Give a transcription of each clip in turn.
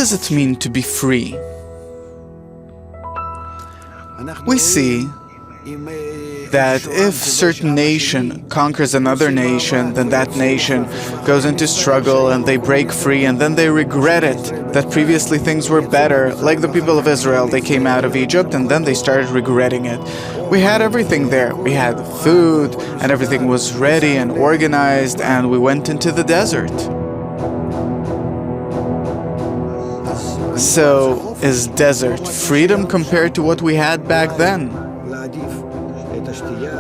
does it mean to be free? We see that if a certain nation conquers another nation, then that nation goes into struggle and they break free, and then they regret it, that previously things were better. Like the people of Israel, they came out of Egypt and then they started regretting it. We had everything there. We had food and everything was ready and organized, and we went into the desert. So, is desert freedom compared to what we had back then?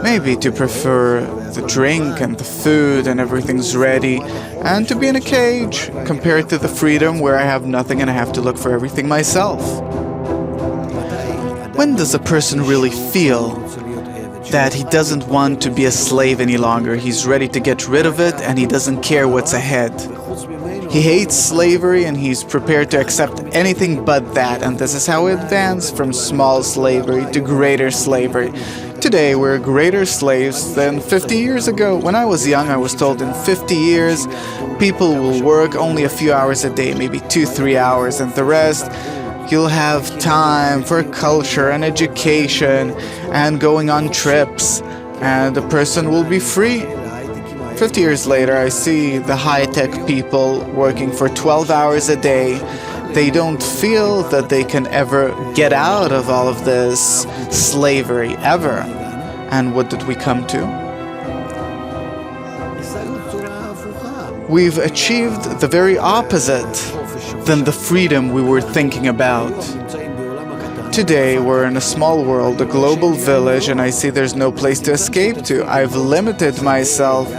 Maybe to prefer the drink and the food and everything's ready, and to be in a cage compared to the freedom where I have nothing and I have to look for everything myself. When does a person really feel that he doesn't want to be a slave any longer? He's ready to get rid of it and he doesn't care what's ahead. He hates slavery and he's prepared to accept anything but that, and this is how we advance from small slavery to greater slavery. Today we're greater slaves than 50 years ago. When I was young, I was told in 50 years people will work only a few hours a day, maybe 2-3 hours, and the rest you'll have time for culture and education and going on trips, and the person will be free. 50 years later, I see the high-tech people working for 12 hours a day. They don't feel that they can ever get out of all of this slavery, ever. And what did we come to? We've achieved the very opposite than the freedom we were thinking about. Today, we're in a small world, a global village, and I see there's no place to escape to. I've limited myself.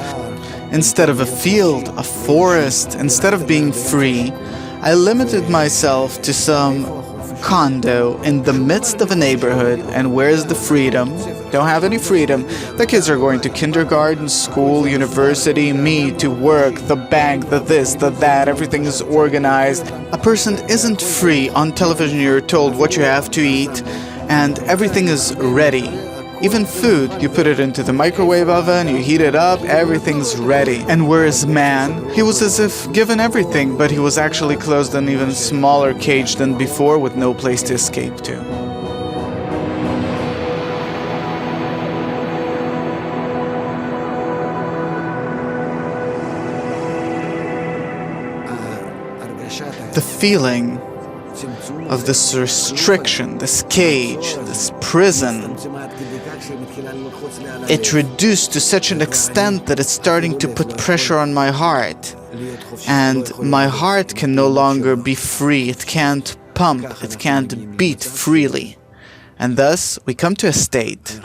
Instead of a field, a forest, instead of being free, I limited myself to some condo in the midst of a neighborhood. And where's the freedom? Don't have any freedom. The kids are going to kindergarten, school, university, me to work, the bank, the this, the that, everything is organized. A person isn't free. On television you're told what you have to eat and everything is ready. Even food, you put it into the microwave oven, you heat it up, everything's ready. And whereas man, he was as if given everything, but he was actually closed in an even smaller cage than before with no place to escape to. The feeling of this restriction, this cage, this prison, it reduced to such an extent that it's starting to put pressure on my heart. And my heart can no longer be free. It can't pump. It can't beat freely. And thus, we come to a state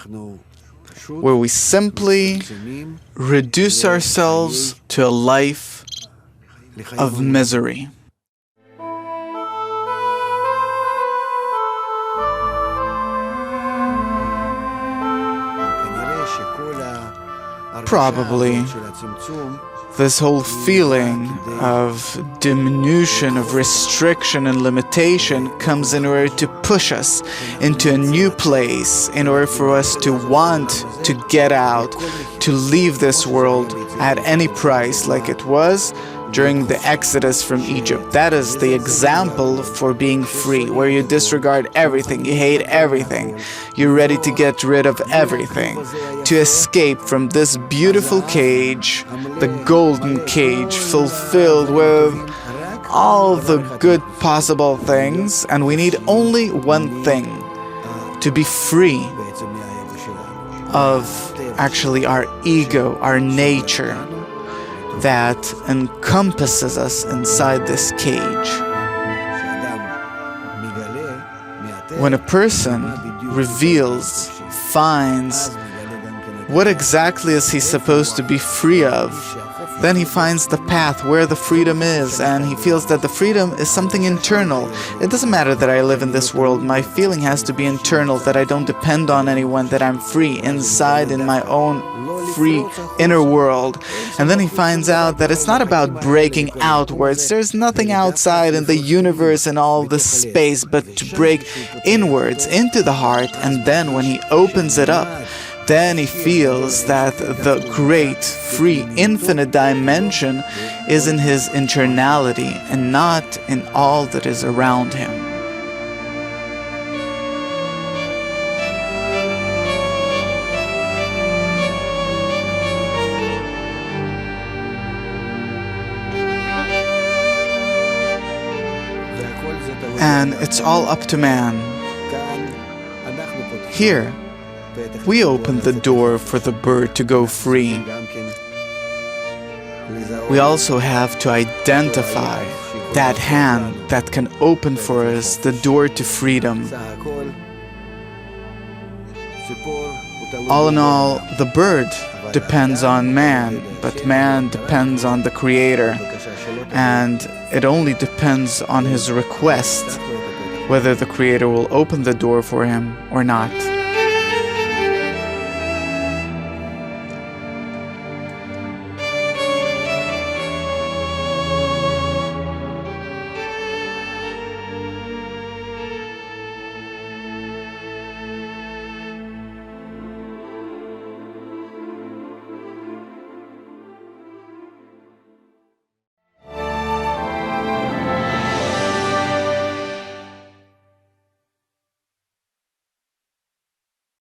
where we simply reduce ourselves to a life of misery. Probably, this whole feeling of diminution, of restriction and limitation comes in order to push us into a new place, in order for us to want to get out, to leave this world at any price, like it was during the Exodus from Egypt. That is the example for being free, where you disregard everything, you hate everything, you're ready to get rid of everything, to escape from this beautiful cage, the golden cage, fulfilled with all the good possible things, and we need only one thing, to be free of actually our ego, our nature, that encompasses us inside this cage. When a person reveals, finds what exactly is he supposed to be free of, then he finds the path where the freedom is, and he feels that the freedom is something internal. It doesn't matter that I live in this world. My feeling has to be internal, that I don't depend on anyone, that I'm free inside in my own free inner world. And then he finds out that it's not about breaking outwards. There's nothing outside in the universe and all this space, but to break inwards into the heart. And then when he opens it up, then he feels that the great, free, infinite dimension is in his internality and not in all that is around him. And it's all up to man. Here, we open the door for the bird to go free. We also have to identify that hand that can open for us the door to freedom. All in all, the bird depends on man, but man depends on the Creator. And it only depends on his request whether the Creator will open the door for him or not.